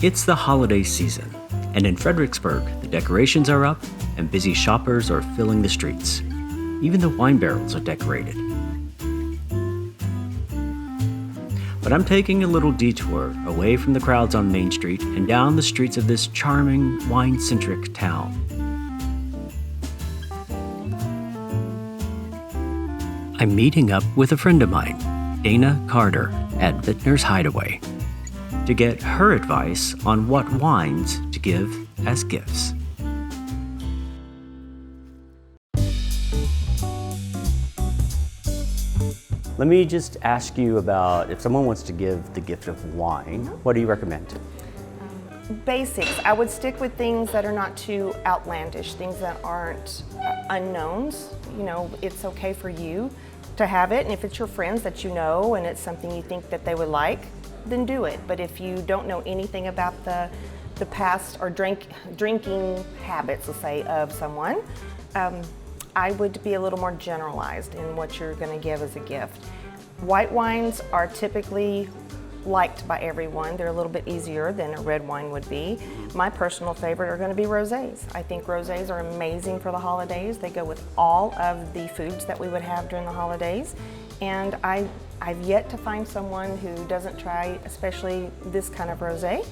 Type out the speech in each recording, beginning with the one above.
It's the holiday season, and in Fredericksburg, the decorations are up and busy shoppers are filling the streets. Even the wine barrels are decorated. But I'm taking a little detour away from the crowds on Main Street and down the streets of this charming, wine-centric town. I'm meeting up with a friend of mine, Dana Carter, at Vintner's Hideaway, to get her advice on what wines to give as gifts. Let me just ask you about if someone wants to give the gift of wine, what do you recommend? Basics. I would stick with things that are not too outlandish, things that aren't unknowns. You know, it's okay for you to have it, and if it's your friends that you know and it's something you think that they would like, then do it. But if you don't know anything about the past or drinking habits, let's say, of someone, I would be a little more generalized in what you're going to give as a gift. White wines are typically liked by everyone. They're a little bit easier than a red wine would be. My personal favorite are going to be rosés. I think rosés are amazing for the holidays. They go with all of the foods that we would have during the holidays. And I've yet to find someone who doesn't try, especially this kind of rosé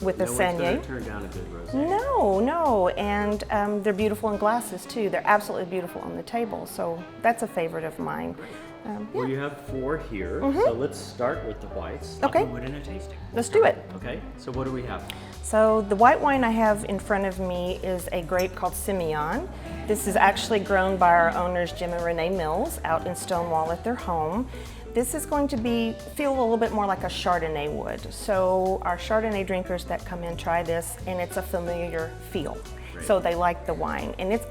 with a Saignée. Turn down a good rosé. No, and they're beautiful in glasses too. They're absolutely beautiful on the table. So that's a favorite of mine. Well, you have 4 here, so let's start with the whites. Okay. We'll do it in a tasting. Let's do it. Okay, so what do we have? So the white wine I have in front of me is a grape called Semillon. This is actually grown by our owners, Jim and Renee Mills, out in Stonewall at their home. This is going to feel a little bit more like a Chardonnay would. So our Chardonnay drinkers that come in try this, and it's a familiar feel. Great. So they like the wine, and it's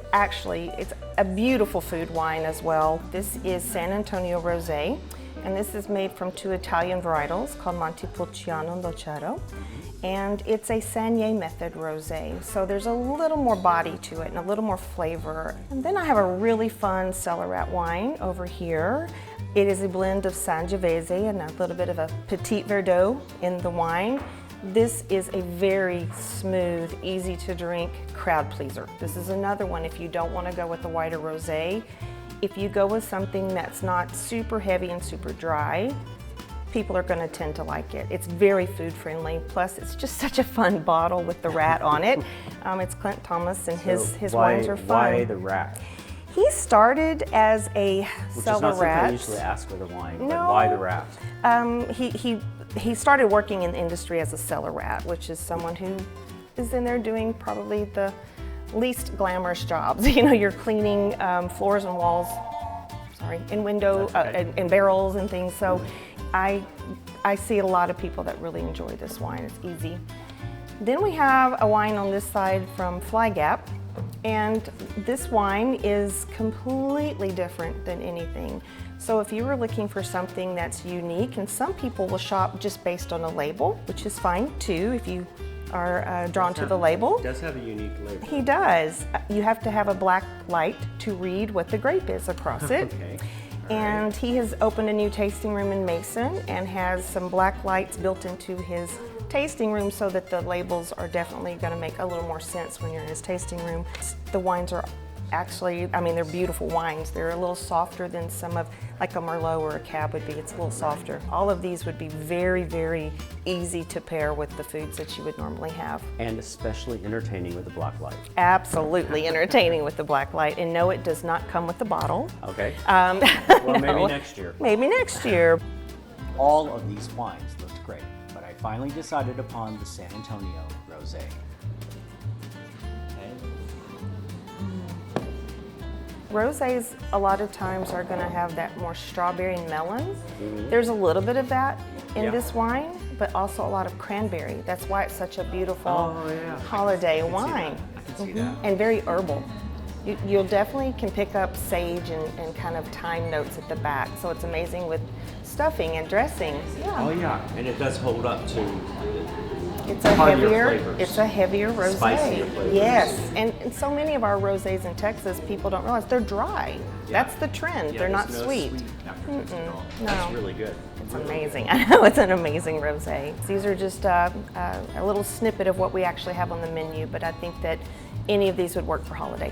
a beautiful food wine as well. This is San Antonio Rosé, and this is made from 2 Italian varietals called Montepulciano and Locero. And it's a Saignée method rosé, so there's a little more body to it and a little more flavor. And then I have a really fun Cellarat wine over here. It is a blend of Sangiovese and a little bit of a Petit Verdot in the wine. This is a very smooth, easy to drink crowd pleaser. This is another one if you don't want to go with the white or rosé. If you go with something that's not super heavy and super dry, people are going to tend to like it. It's very food friendly, plus it's just such a fun bottle with the rat on it. It's Clint Thomas, and his wines are fun. Why the rat? He started as a cellar rat. I usually ask with a wine, No. but why the rat? He started working in the industry as a cellar rat, which is someone who is in there doing probably the least glamorous jobs. You know, you're cleaning floors and walls, and window and barrels and things. So I see a lot of people that really enjoy this wine. It's easy. Then we have a wine on this side from Fly Gap, and this wine is completely different than anything. So if you were looking for something that's unique, and some people will shop just based on a label, which is fine too if you are drawn to the label. He does have a unique label. He does. You have to have a black light to read what the grape is across it. Okay. And he has opened a new tasting room in Mason and has some black lights built into his tasting room so that the labels are definitely going to make a little more sense when you're in his tasting room. The wines are actually, they're beautiful wines. They're a little softer than some of, like a Merlot or a Cab would be. It's a little softer. All of these would be very, very easy to pair with the foods that you would normally have. And especially entertaining with the black light. Absolutely entertaining with the black light. And no, it does not come with the bottle. Okay. Well, maybe next year. Maybe next year. All of these wines looked great, but I finally decided upon the San Antonio Rosé. Rosés a lot of times are going to have that more strawberry and melon. There's a little bit of that in this wine, but also a lot of cranberry. That's why it's such a beautiful holiday wine. I can see that. And very herbal. You'll definitely can pick up sage and kind of thyme notes at the back. So it's amazing with stuffing and dressing. Yeah. Oh yeah, and it does hold up to It's a heavier rosé. Spicier flavors. Yes, and so many of our rosés in Texas, people don't realize they're dry. Yeah. That's the trend. Yeah, they're not there's no sweet. aftertaste at all. No. That's really good. It's amazing. I know it's an amazing rosé. These are just a little snippet of what we actually have on the menu, but I think that any of these would work for holiday.